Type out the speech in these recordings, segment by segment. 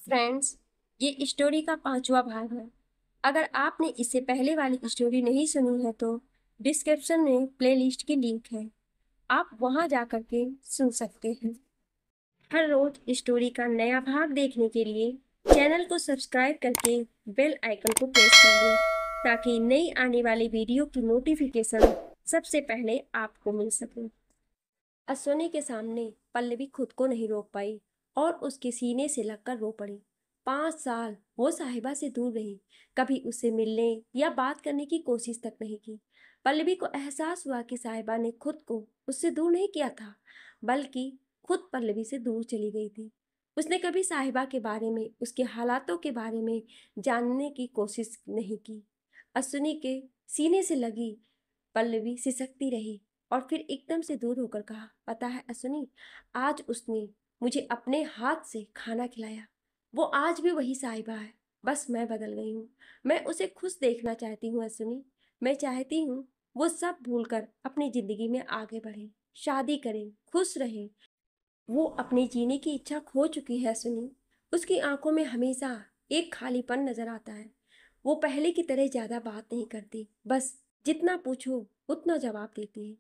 Friends, ये story का 5वां भाग है। अगर आपने इससे पहले वाली स्टोरी नहीं सुनी है तो डिस्क्रिप्शन में प्लेलिस्ट की लिंक है, आप वहां जा कर के सुन सकते हैं। हर रोज स्टोरी का नया भाग देखने के लिए चैनल को सब्सक्राइब करके बेल आइकन को प्रेस कर लें ताकि नई आने वाली वीडियो की नोटिफिकेशन सबसे पहले आपको मिल सके। अश्विनी के सामने पल्लवी खुद को नहीं रोक पाई और उसके सीने से लगकर रो पड़ी। 5 साल वो साहिबा से दूर रही, कभी उससे मिलने या बात करने की कोशिश तक नहीं की। पल्लवी को एहसास हुआ कि साहिबा ने खुद को उससे दूर नहीं किया था, बल्कि खुद पल्लवी से दूर चली गई थी। उसने कभी साहिबा के बारे में, उसके हालातों के बारे में जानने की कोशिश नहीं की। अश्विनी के सीने से लगी पल्लवी सिसकती रही और फिर एकदम से दूर होकर कहा, पता है अश्विनी, आज उसने मुझे अपने हाथ से खाना खिलाया। वो आज भी वही साहिबा है, बस मैं बदल गई हूँ। मैं उसे खुश देखना चाहती हूँ अश्विनी। मैं चाहती हूँ वो सब भूलकर अपनी जिंदगी में आगे बढ़े, शादी करे, खुश रहे। वो अपने जीने की इच्छा खो चुकी है अश्विनी। उसकी आंखों में हमेशा एक खालीपन नजर आता है। वो पहले की तरह ज्यादा बात नहीं करती, बस जितना पूछो उतना जवाब देती है।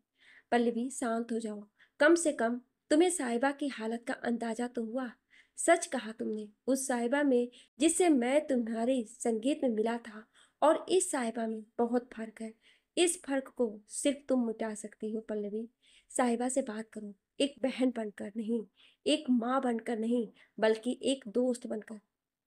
पल्लवी, शांत हो जाओ। कम से कम तुम्हें साहिबा की हालत का अंदाजा तो हुआ। सच कहा तुमने। उस साहिबा में जिससे मैं तुम्हारे संगीत में मिला था और इस साहिबा में बहुत फर्क है। इस फर्क को सिर्फ तुम मिटा सकती हो पल्लवी। साहिबा से बात करो, एक बहन बनकर नहीं, एक माँ बनकर नहीं, बल्कि एक दोस्त बनकर।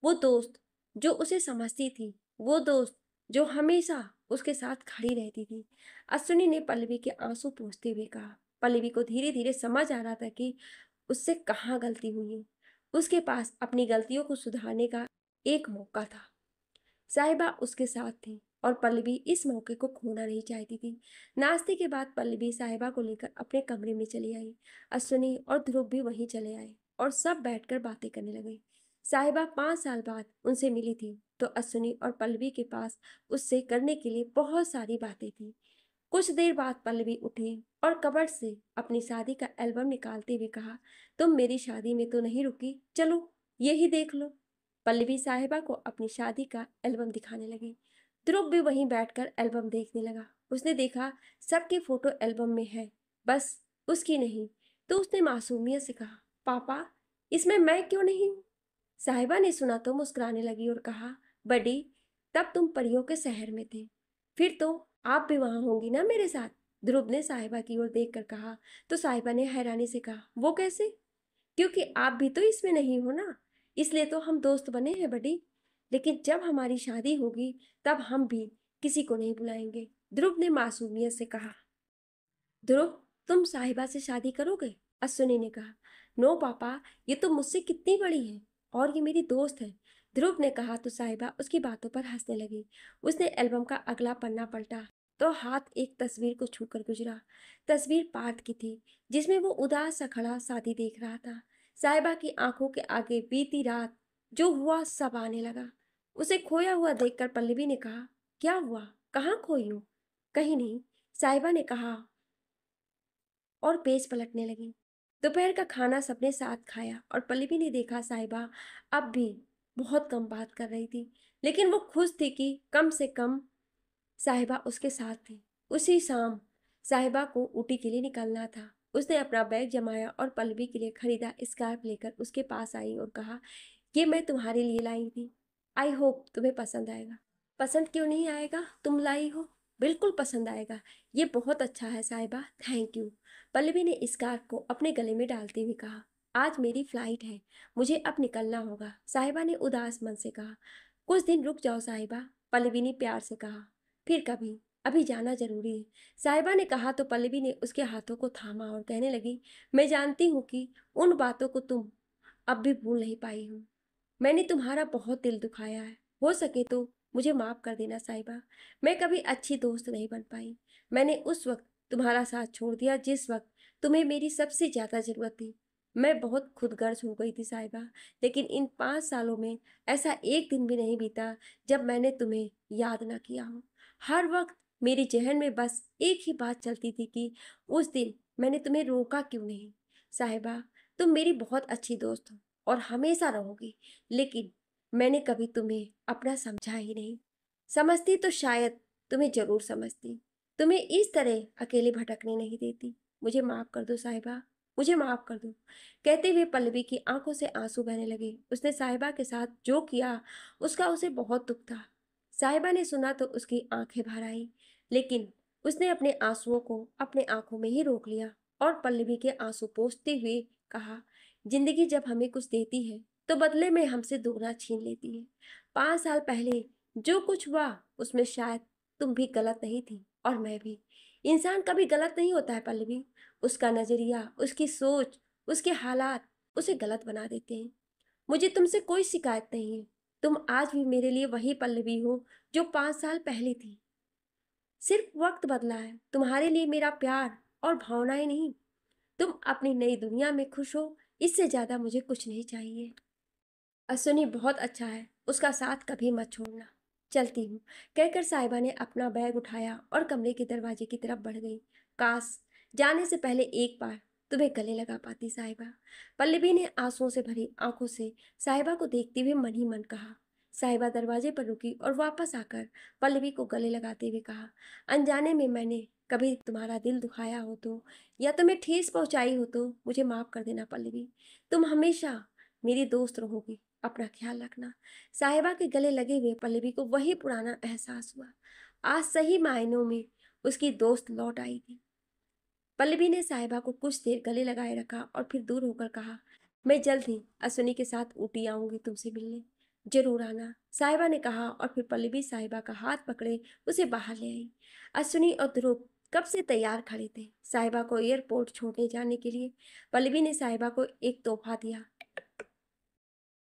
वो दोस्त जो उसे समझती थी, वो दोस्त जो हमेशा उसके साथ खड़ी रहती थी। अश्विनी ने पल्लवी के आंसू पोंछते हुए कहा। पल्लवी को धीरे धीरे समझ आ रहा था कि उससे कहाँ गलती हुई है। उसके पास अपनी गलतियों को सुधारने का एक मौका था। साहिबा उसके साथ थी और पल्लवी इस मौके को खोना नहीं चाहती थी। नाश्ते के बाद पल्लवी साहिबा को लेकर अपने कमरे में चली आई। अश्विनी और ध्रुव भी वहीं चले आए और सब बैठकर बातें करने लगे। साहिबा 5 साल बाद उनसे मिली थी तो अश्विनी और पल्लवी के पास उससे करने के लिए बहुत सारी बातें थी। कुछ देर बाद पल्लवी उठी और कबर्ड से अपनी शादी का एल्बम निकालते हुए कहा, तुम मेरी शादी में तो नहीं रुकी, चलो यही देख लो। पल्लवी साहिबा को अपनी शादी का एल्बम दिखाने लगी। ध्रुव भी वहीं बैठकर एल्बम देखने लगा। उसने देखा सबकी फोटो एल्बम में है, बस उसकी नहीं। तो उसने मासूमियत से कहा, पापा, इसमें मैं क्यों नहीं हूँ? साहिबा ने सुना तो मुस्कुराने लगी और कहा, बड़ी, तब तुम परियों के शहर में थे, फिर तो आप भी वहां होंगी ना मेरे साथ। ध्रुव ने साहिबा की ओर देखकर कहा। तो साहिबा ने हैरानी से कहा, वो कैसे? क्योंकि आप भी तो इसमें नहीं हो ना, इसलिए तो हम दोस्त बने हैं बड़ी। लेकिन जब हमारी शादी होगी तब हम भी किसी को नहीं बुलाएंगे, ध्रुव ने मासूमियत से कहा। ध्रुव, तुम साहिबा से शादी करोगे? अश्विनी ने कहा। नो पापा, ये तो मुझसे कितनी बड़ी है और ये मेरी दोस्त है, ध्रुव ने कहा। तो साहिबा उसकी बातों पर हंसने लगी। उसने एल्बम का अगला पन्ना पलटा तो हाथ एक तस्वीर को छूकर गुजरा। तस्वीर पार्थ की थी, जिसमें वो उदास सा खड़ा शादी देख रहा था। साहिबा की आंखों के आगे बीती रात जो हुआ सब आने लगा। उसे खोया हुआ देखकर पल्लवी ने कहा, क्या हुआ, कहाँ खोई हो? कहीं नहीं, साहिबा ने कहा और पेज पलटने लगी। दोपहर का खाना सबने साथ खाया और पल्लवी ने देखा साहिबा अब भी बहुत कम बात कर रही थी, लेकिन वो खुश थी कि कम से कम साहिबा उसके साथ थी। उसी शाम साहिबा को ऊटी के लिए निकलना था। उसने अपना बैग जमाया और पल्लवी के लिए खरीदा स्कार्फ लेकर उसके पास आई और कहा, ये मैं तुम्हारे लिए लाई थी, आई होप तुम्हें पसंद आएगा। पसंद क्यों नहीं आएगा, तुम लाई हो, बिल्कुल पसंद आएगा। ये बहुत अच्छा है साहिबा, थैंक यू। पल्लवी ने स्कार्फ को अपने गले में डालते हुए कहा, आज मेरी फ्लाइट है, मुझे अब निकलना होगा। साहिबा ने उदास मन से कहा। कुछ दिन रुक जाओ साहिबा, पल्लवी ने प्यार से कहा। फिर कभी, अभी जाना जरूरी है, साहिबा ने कहा। तो पल्लवी ने उसके हाथों को थामा और कहने लगी, मैं जानती हूँ कि उन बातों को तुम अब भी भूल नहीं पाई हो। मैंने तुम्हारा बहुत दिल दुखाया है, हो सके तो मुझे माफ कर देना साहिबा। मैं कभी अच्छी दोस्त नहीं बन पाई। मैंने उस वक्त तुम्हारा साथ छोड़ दिया जिस वक्त तुम्हें मेरी सबसे ज्यादा जरूरत थी। मैं बहुत खुदगर्ज हो गई थी साहिबा, लेकिन इन 5 सालों में ऐसा एक दिन भी नहीं बीता जब मैंने तुम्हें याद ना किया हो। हर वक्त मेरी जहन में बस एक ही बात चलती थी कि उस दिन मैंने तुम्हें रोका क्यों नहीं। साहिबा, तुम मेरी बहुत अच्छी दोस्त हो, और हमेशा रहोगी, लेकिन मैंने कभी तुम्हें अपना समझा ही नहीं। समझती तो शायद तुम्हें जरूर समझती, तुम्हें इस तरह अकेले भटकने नहीं देती। मुझे माफ कर दो साहिबा, मुझे माफ कर दो। कहते हुए पल्लवी की आंखों से आंसू बहने लगे। उसने साहिबा के साथ जो किया उसका उसे बहुत दुख था। साहिबा ने सुना तो उसकी आंखें भर आई, लेकिन उसने अपने आंसुओं को अपने आंखों में ही रोक लिया और पल्लवी के आंसू पोंछते हुए कहा, जिंदगी जब हमें कुछ देती है तो बदले में हमसे दुगना छीन लेती है। 5 साल पहले जो कुछ हुआ उसमें शायद तुम भी गलत नहीं थी और मैं भी। इंसान कभी गलत नहीं होता है पल्लवी, उसका नजरिया, उसकी सोच, उसके हालात उसे गलत बना देते हैं। मुझे तुमसे कोई शिकायत नहीं है। तुम आज भी मेरे लिए वही पल्लवी हो जो 5 साल पहले थी। सिर्फ वक्त बदला है, तुम्हारे लिए मेरा प्यार और भावनाएं नहीं। तुम अपनी नई दुनिया में खुश हो, इससे ज्यादा मुझे कुछ नहीं चाहिए। अश्विनी बहुत अच्छा है, उसका साथ कभी मत छोड़ना। चलती हूँ, कहकर साहिबा ने अपना बैग उठाया और कमरे के दरवाजे की तरफ बढ़ गई। काश जाने से पहले एक बार तुम्हें गले लगा पाती साहिबा। पल्लवी ने आंसुओं से भरी आंखों से साहिबा को देखते हुए मन ही मन कहा। साहिबा दरवाजे पर रुकी और वापस आकर पल्लवी को गले लगाते हुए कहा, अनजाने में मैंने कभी तुम्हारा दिल दुखाया हो तो, या तुम्हें ठेस पहुंचाई हो तो मुझे माफ कर देना पल्लवी। तुम हमेशा मेरी दोस्त रहोगी, अपना ख्याल रखना। साहिबा के गले लगे हुए पल्लवी को वही पुराना एहसास हुआ। आज सही मायनों में उसकी दोस्त लौट आई थी। पल्लवी ने साहिबा को कुछ देर गले लगाए रखा और फिर दूर होकर कहा, मैं जल्द ही अश्विनी के साथ ऊटी आऊंगी तुमसे मिलने, जरूर आना, साहिबा ने कहा और फिर पल्लवी साहिबा का हाथ पकड़े उसे बाहर ले आई। अश्विनी और ध्रुव कब से तैयार खड़े थे साहिबा को एयरपोर्ट छोड़ने जाने के लिए। पल्लवी ने साहिबा को एक तोहफा दिया।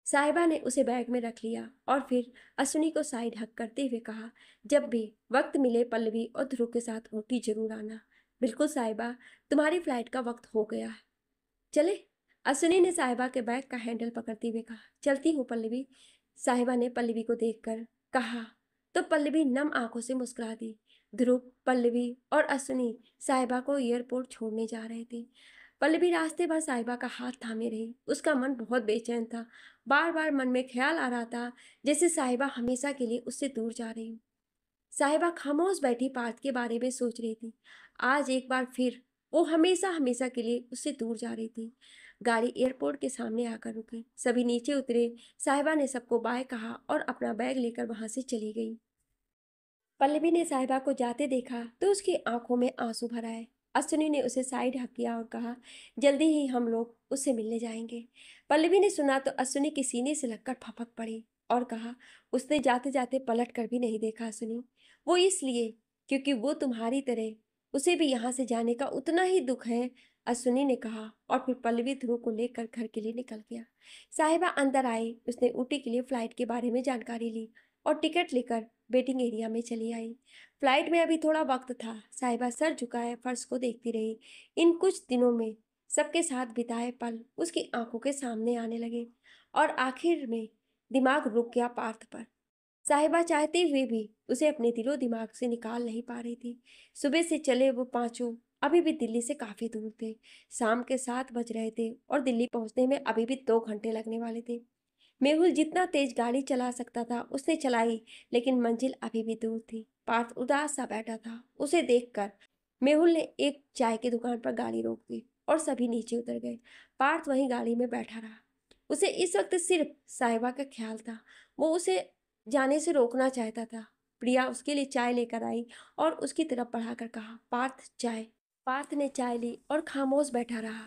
साहिबा ने उसे बैग में रख लिया और फिर अश्विनी को साइड हक करते हुए कहा, जब भी वक्त मिले पल्लवी और ध्रुव के साथ ऊटी जरूर आना। बिल्कुल साहिबा, तुम्हारी फ्लाइट का वक्त हो गया है, चले। अश्विनी ने साहिबा के बैग का हैंडल पकड़ते हुए कहा, चलती हूँ पल्लवी। साहिबा ने पल्लवी को देखकर कहा तो पल्लवी नम आंखों से मुस्कुरा दी। ध्रुव, पल्लवी और अश्विनी साहिबा को एयरपोर्ट छोड़ने जा रहे थे। पल्लवी रास्ते भर साहिबा का हाथ थामे रही। उसका मन बहुत बेचैन था। बार बार मन में ख्याल आ रहा था जैसे साहिबा हमेशा के लिए उससे दूर जा रही हूँ। साहिबा खामोश बैठी पार्थ के बारे में सोच रही थी। आज एक बार फिर वो हमेशा हमेशा के लिए उससे दूर जा रही थी। गाड़ी एयरपोर्ट के सामने आकर रुकी। सभी नीचे उतरे। साहिबा ने सबको बाय कहा और अपना बैग लेकर वहां से चली गई। पल्लवी ने साहिबा को जाते देखा तो उसकी आंखों में आंसू भर आए। अश्विनी ने उसे साइड हक किया और कहा, जल्दी ही हम लोग उससे मिलने जाएंगे। पल्लवी ने सुना तो अश्विनी के सीने से लगकर फपक पड़ी और कहा, उसने जाते जाते पलट कर भी नहीं देखा अश्विनी। वो इसलिए क्योंकि वो तुम्हारी तरह उसे भी यहाँ से जाने का उतना ही दुख है, अश्विनी ने कहा और फिर पल्लवी ध्रुव को लेकर घर के लिए निकल गया। साहिबा अंदर आई। उसने ऊटी के लिए फ्लाइट के बारे में जानकारी ली और टिकट लेकर वेटिंग एरिया में चली आई। फ्लाइट में अभी थोड़ा वक्त था। साहिबा सर झुकाए फर्श को देखती रही। इन कुछ दिनों में सबके साथ बिताए पल उसकी आंखों के सामने आने लगे और आखिर में दिमाग रुक गया पार्थ पर। साहिबा चाहते हुए भी उसे अपने दिलो दिमाग से निकाल नहीं पा रही थी। सुबह से चले वो पांचों अभी भी दिल्ली से काफी दूर थे। शाम के 7 बज रहे थे और दिल्ली पहुंचने में अभी भी 2 घंटे लगने वाले थे। मेहुल जितना तेज गाड़ी चला सकता था उसने चलाई, लेकिन मंजिल अभी भी दूर थी। पार्थ उदास सा बैठा था। उसे देखकर मेहुल ने एक चाय की दुकान पर गाड़ी रोक दी और सभी नीचे उतर गए। पार्थ वहीं गाड़ी में बैठा रहा। उसे इस वक्त सिर्फ साहिबा का ख्याल था। वो उसे जाने से रोकना चाहता था। प्रिया उसके लिए चाय लेकर आई और उसकी तरफ बढ़ाकर कहा, पार्थ चाय। पार्थ ने चाय ली और खामोश बैठा रहा।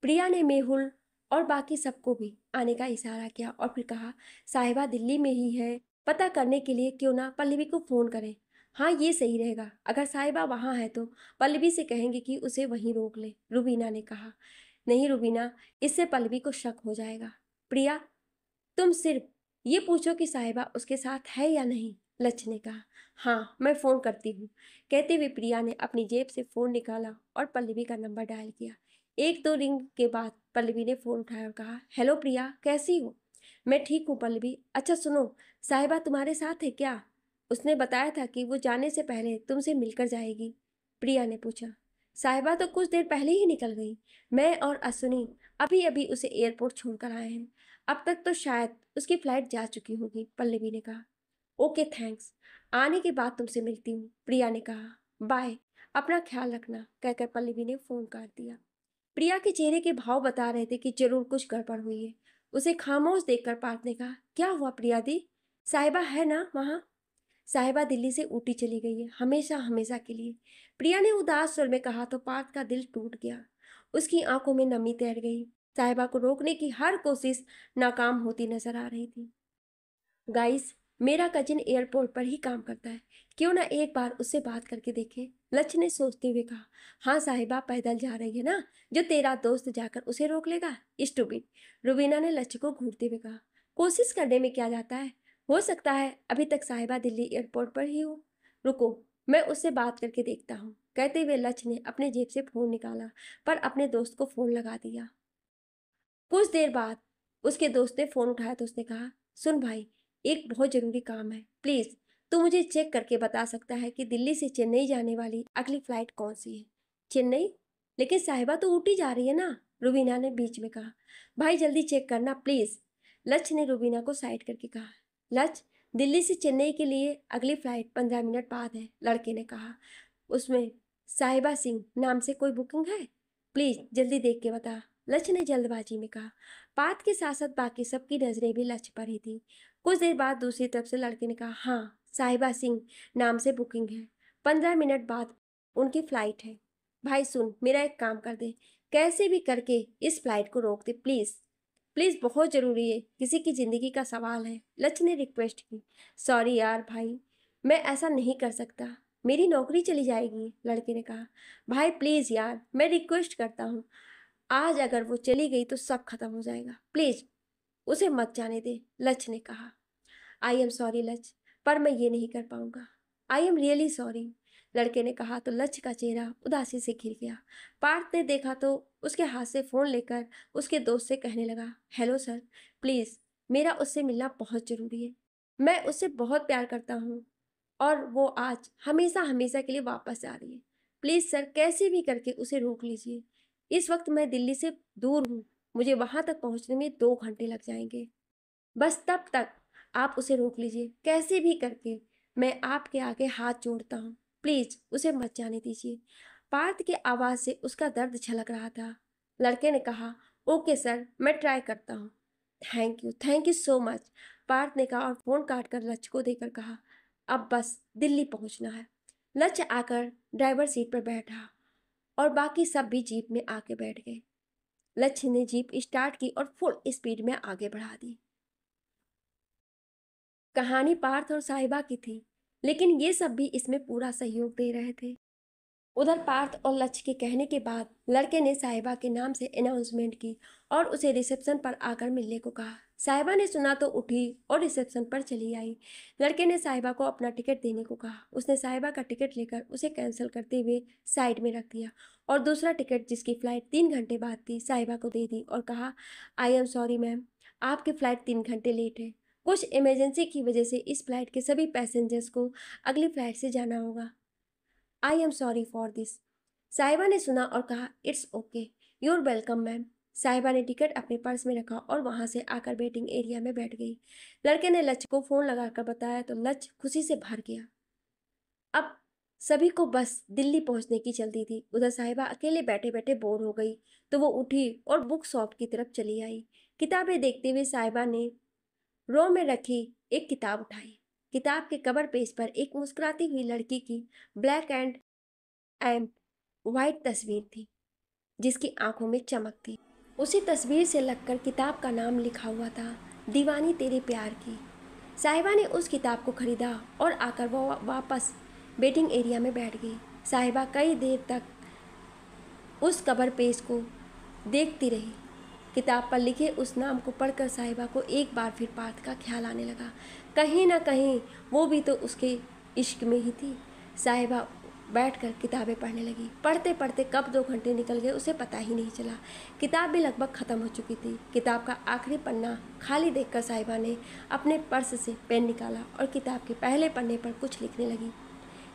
प्रिया ने मेहुल और बाकी सबको भी आने का इशारा किया और फिर कहा, साहिबा दिल्ली में ही है, पता करने के लिए क्यों ना पल्लवी को फोन करें। हाँ, ये सही रहेगा। अगर साहिबा वहाँ है तो पल्लवी से कहेंगे कि उसे वहीं रोक ले, रुबीना ने कहा। नहीं रुबीना, इससे पल्लवी को शक हो जाएगा। प्रिया, तुम सिर्फ ये पूछो कि साहिबा उसके साथ है या नहीं, लक्ष्य ने कहा। हाँ, मैं फ़ोन करती हूँ। कहते हुए प्रिया ने अपनी जेब से फ़ोन निकाला और पल्लवी का नंबर डायल किया। 1-2 रिंग के बाद पल्लवी ने फ़ोन उठाया और कहा, हेलो प्रिया, कैसी हो? मैं ठीक हूँ पल्लवी। अच्छा सुनो, साहिबा तुम्हारे साथ है क्या? उसने बताया था कि वो जाने से पहले तुमसे मिलकर जाएगी। प्रिया ने पूछा। साहिबा तो कुछ देर पहले ही निकल गई। मैं और अश्विनी अभी अभी उसे एयरपोर्ट छोड़कर आए हैं। अब तक तो शायद उसकी फ्लाइट जा चुकी होगी, पल्लवी ने कहा। ओके थैंक्स, आने के बाद तुमसे मिलती हूँ, प्रिया ने कहा। बाय, अपना ख्याल रखना, कहकर पल्लवी ने फ़ोन काट दिया। प्रिया के चेहरे के भाव बता रहे थे कि जरूर कुछ गड़बड़ हुई है। उसे खामोश देखकर पार्थ ने कहा, क्या हुआ प्रिया दी? साहिबा है ना वहाँ? साहिबा दिल्ली से ऊटी चली गई है, हमेशा हमेशा के लिए, प्रिया ने उदास स्वर में कहा तो पार्थ का दिल टूट गया। उसकी आंखों में नमी तैर गई। साहिबा को रोकने की हर कोशिश नाकाम होती नजर आ रही थी। गाइस, मेरा कजिन एयरपोर्ट पर ही काम करता है, क्यों ना एक बार उससे बात करके देखे, लक्ष्य ने सोचते हुए कहा। हाँ साहिबा पैदल जा रही है ना, जो तेरा दोस्त जाकर उसे रोक लेगा, स्टूपिड, रुबीना ने लक्ष्य को घूरते हुए कहा। कोशिश करने में क्या जाता है, हो सकता है अभी तक साहिबा दिल्ली एयरपोर्ट पर ही हो। रुको, मैं उससे बात करके देखता हूँ, कहते हुए लक्ष्य ने अपने जेब से फ़ोन निकाला, पर अपने दोस्त को फ़ोन लगा दिया। कुछ देर बाद उसके दोस्त ने फ़ोन उठाया तो उसने कहा, सुन भाई, एक बहुत ज़रूरी काम है, प्लीज़ तू मुझे चेक करके बता सकता है कि दिल्ली से चेन्नई जाने वाली अगली फ़्लाइट कौन सी है? चेन्नई? लेकिन साहिबा तो ऊटी जा रही है ना, रुबीना ने बीच में कहा। भाई जल्दी चेक करना प्लीज़, लक्ष्य ने रुबीना को साइड करके कहा। लक्ष्य, दिल्ली से चेन्नई के लिए अगली फ़्लाइट 15 मिनट बाद है, लड़के ने कहा। उसमें साहिबा सिंह नाम से कोई बुकिंग है? प्लीज़ जल्दी देख के बता, लक्ष्य ने जल्दबाजी में कहा। पार्थ के साथ साथ बाकी सबकी नजरें भी लक्ष्य पर ही थी। कुछ देर बाद दूसरी तरफ से लड़के ने कहा, हाँ साहिबा सिंह नाम से बुकिंग है, 15 मिनट बाद उनकी फ्लाइट है। भाई सुन, मेरा एक काम कर दे, कैसे भी करके इस फ्लाइट को रोक दे प्लीज़, प्लीज़ बहुत ज़रूरी है, किसी की ज़िंदगी का सवाल है, लक्ष्य ने रिक्वेस्ट की। सॉरी यार भाई, मैं ऐसा नहीं कर सकता, मेरी नौकरी चली जाएगी, लड़के ने कहा। भाई प्लीज़ यार, मैं रिक्वेस्ट करता हूँ, आज अगर वो चली गई तो सब खत्म हो जाएगा, प्लीज़ उसे मत जाने दे, लक्ष्य ने कहा। आई एम सॉरी लक्ष्य, पर मैं ये नहीं कर पाऊंगा। आई एम रियली सॉरी, लड़के ने कहा तो लक्ष्य का चेहरा उदासी से घिर गया। पार्थ ने देखा तो उसके हाथ से फ़ोन लेकर उसके दोस्त से कहने लगा, हेलो सर, प्लीज़ मेरा उससे मिलना बहुत ज़रूरी है, मैं उससे बहुत प्यार करता हूँ और वो आज हमेशा हमेशा के लिए वापस आ रही है। प्लीज़ सर, कैसे भी करके उसे रोक लीजिए, इस वक्त मैं दिल्ली से दूर हूँ, मुझे वहाँ तक पहुँचने में 2 घंटे लग जाएंगे, बस तब तक आप उसे रोक लीजिए, कैसे भी करके मैं आपके आगे हाथ जोड़ता हूँ, प्लीज़ उसे मत जाने दीजिए। पार्थ की आवाज़ से उसका दर्द छलक रहा था। लड़के ने कहा, ओके सर, मैं ट्राई करता हूँ। Thank you so much, Parth ने कहा और फ़ोन काट कर लक्ष्य को देकर कहा, अब बस दिल्ली पहुँचना है। लक्ष्य आकर ड्राइवर सीट पर बैठा और बाकी सब भी जीप में आके बैठ गए। लक्ष्य ने जीप स्टार्ट की और फुल स्पीड में आगे बढ़ा दी। कहानी पार्थ और साहिबा की थी, लेकिन ये सब भी इसमें पूरा सहयोग दे रहे थे। उधर पार्थ और लक्ष्य के कहने के बाद लड़के ने साहिबा के नाम से अनाउंसमेंट की और उसे रिसेप्शन पर आकर मिलने को कहा। साहिबा ने सुना तो उठी और रिसेप्शन पर चली आई। लड़के ने साहिबा को अपना टिकट देने को कहा। उसने साहिबा का टिकट लेकर उसे कैंसिल करते हुए साइड में रख दिया और दूसरा टिकट, जिसकी फ़्लाइट 3 घंटे बाद थी, साहिबा को दे दी और कहा, आई एम सॉरी मैम, आपकी फ़्लाइट 3 घंटे लेट है, कुछ इमरजेंसी की वजह से इस फ्लाइट के सभी पैसेंजर्स को अगली फ्लाइट से जाना होगा। I am sorry for this. Sahiba ने सुना और कहा, it's okay, you're welcome ma'am. Sahiba ने टिकट अपने पर्स में रखा और वहां से आकर वेटिंग एरिया में बैठ गई। लड़के ने लक्ष्य को फ़ोन लगाकर बताया तो लक्ष्य खुशी से भर गया। अब सभी को बस दिल्ली पहुंचने की जल्दी थी। उधर साहिबा अकेले बैठे बैठे बोर हो गई तो वो उठी और बुक शॉप की तरफ चली आई। किताबें देखते हुए साहिबा ने रो में रखी एक किताब उठाई। किताब के कवर पेज पर एक मुस्कुराती हुई लड़की की ब्लैक एंड वाइट तस्वीर थी, जिसकी आंखों में चमक थी। उसी तस्वीर से लगकर किताब का नाम लिखा हुआ था, दीवानी तेरे प्यार की। साहिबा ने उस किताब को खरीदा और आकर वो वापस वेटिंग एरिया में बैठ गई। साहिबा कई देर तक उस कवर पेज को देखती रही। किताब पर लिखे उस नाम को पढ़कर साहिबा को एक बार फिर पार्थ का ख्याल आने लगा। कहीं ना कहीं वो भी तो उसके इश्क में ही थी। साहिबा बैठकर किताबें पढ़ने लगी। पढ़ते पढ़ते कब 2 घंटे निकल गए उसे पता ही नहीं चला। किताब भी लगभग ख़त्म हो चुकी थी। किताब का आखिरी पन्ना खाली देखकर साहिबा ने अपने पर्स से पेन निकाला और किताब के पहले पन्ने पर कुछ लिखने लगी।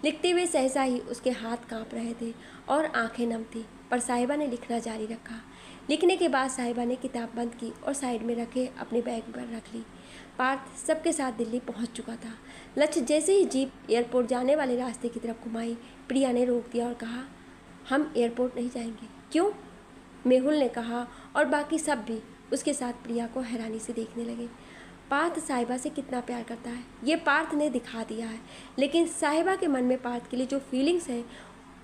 लिखते हुए सहसा ही उसके हाथ कांप रहे थे और आंखें नम थी, पर साहिबा ने लिखना जारी रखा। लिखने के बाद साहिबा ने किताब बंद की और साइड में रखे अपने बैग पर रख ली। पार्थ सबके साथ दिल्ली पहुंच चुका था। लक्ष्य जैसे ही जीप एयरपोर्ट जाने वाले रास्ते की तरफ घुमाई, प्रिया ने रोक दिया और कहा, हम एयरपोर्ट नहीं जाएंगे। क्यों? मेहुल ने कहा और बाकी सब भी उसके साथ प्रिया को हैरानी से देखने लगे। पार्थ साहिबा से कितना प्यार करता है ये पार्थ ने दिखा दिया है, लेकिन साहिबा के मन में पार्थ के लिए जो फीलिंग्स हैं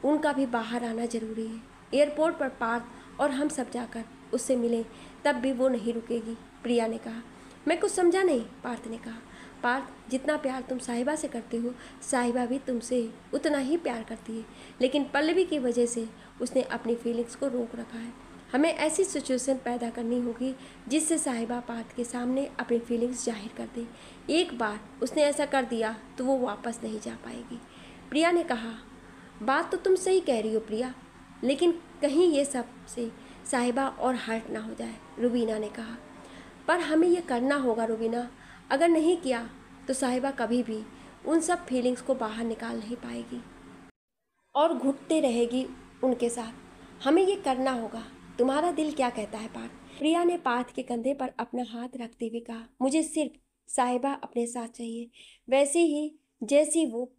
उनका भी बाहर आना जरूरी है। एयरपोर्ट पर पार्थ और हम सब जाकर उससे मिले तब भी वो नहीं रुकेगी, प्रिया ने कहा। मैं कुछ समझा नहीं, पार्थ ने कहा। पार्थ, जितना प्यार तुम साहिबा से करते हो साहिबा भी तुमसे उतना ही प्यार करती है, लेकिन पल्लवी की वजह से उसने अपनी फीलिंग्स को रोक रखा है। हमें ऐसी सिचुएशन पैदा करनी होगी जिससे साहिबा पार्थ के सामने अपनी फीलिंग्स जाहिर कर दे। एक बार उसने ऐसा कर दिया तो वो वापस नहीं जा पाएगी, प्रिया ने कहा। बात तो तुम सही कह रही हो प्रिया, लेकिन कहीं ये सब से साहिबा और हर्ट ना हो जाए, रुबीना ने कहा। पर हमें ये करना होगा रुबीना, अगर नहीं किया तो साहिबा कभी भी उन सब फीलिंग्स को बाहर निकाल नहीं पाएगी और घुटते रहेगी उनके साथ। हमें ये करना होगा। तुम्हारा दिल क्या कहता है पार्थ? प्रिया ने पार्थ के कंधे पर अपना हाथ रखते हुए कहा, मुझे सिर्फ साहिबा अपने साथ चाहिए, वैसे ही जैसी वो